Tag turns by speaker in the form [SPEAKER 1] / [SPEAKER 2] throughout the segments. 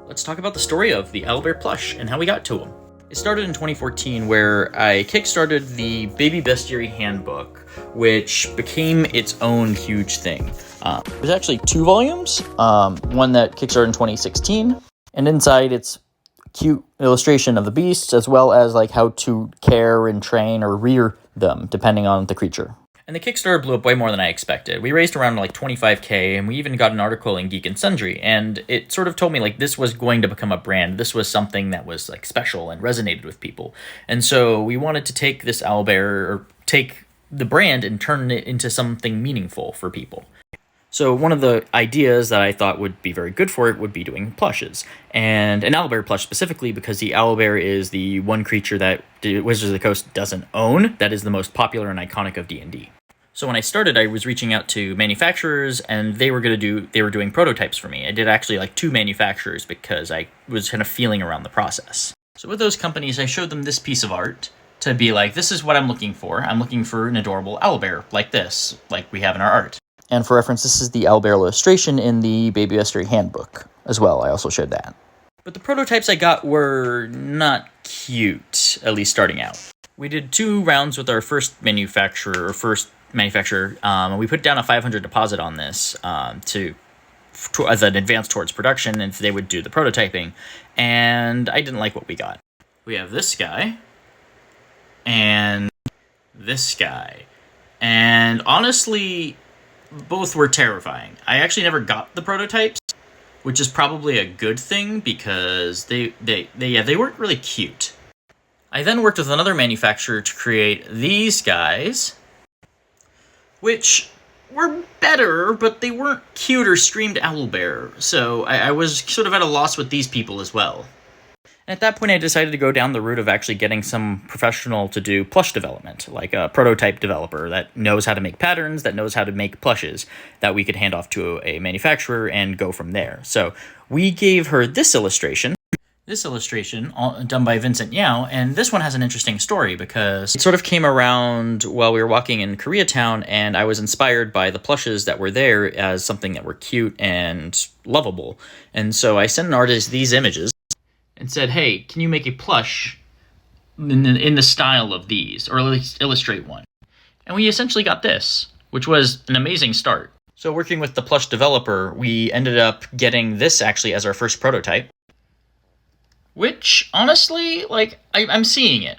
[SPEAKER 1] Let's talk about the story of the owlbear plush and how we got to him. It started in 2014 where I kickstarted the Baby Bestiary Handbook, which became its own huge thing. There's actually 2 volumes, one that kickstarted in 2016, and inside it's cute illustration of the beasts as well as like how to care and train or rear them depending on the creature. And the Kickstarter blew up way more than I expected. We raised around like 25K, and we even got an article in Geek and Sundry, and it sort of told me like this was going to become a brand. This was something that was like special and resonated with people. And so we wanted to take this owlbear, or take the brand and turn it into something meaningful for people. So one of the ideas that I thought would be very good for it would be doing plushes, and an owlbear plush specifically because the owlbear is the one creature that Wizards of the Coast doesn't own, that is the most popular and iconic of D&D. So when I started, I was reaching out to manufacturers, and they were doing prototypes for me. I did actually like 2 manufacturers because I was kind of feeling around the process. So with those companies, I showed them this piece of art to be like, this is what I'm looking for. I'm looking for an adorable owlbear like this, like we have in our art. And for reference, this is the owlbear illustration in the Baby Bestiary Handbook as well. I also showed that. But the prototypes I got were not cute, at least starting out. We did 2 rounds with our first manufacturer, and we put down a $500 deposit on this as an advance towards production, and they would do the prototyping, and I didn't like what we got. We have this guy, and this guy, and honestly, both were terrifying. I actually never got the prototypes, which is probably a good thing, because they weren't really cute. I then worked with another manufacturer to create these guys, which were better, but they weren't cute or screamed owlbear, so I was sort of at a loss with these people as well. And at that point, I decided to go down the route of actually getting some professional to do plush development, like a prototype developer that knows how to make patterns, that knows how to make plushes, that we could hand off to a manufacturer and go from there. So we gave her this illustration, done by Vincent Yao, and this one has an interesting story because it sort of came around while we were walking in Koreatown, and I was inspired by the plushes that were there as something that were cute and lovable. And so I sent an artist these images and said, hey, can you make a plush in the style of these, or at least illustrate one? And we essentially got this, which was an amazing start. So working with the plush developer, we ended up getting this actually as our first prototype, which, honestly, like, I'm seeing it.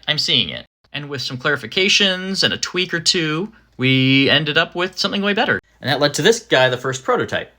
[SPEAKER 1] And with some clarifications and a tweak or 2, we ended up with something way better. And that led to this guy, the first prototype.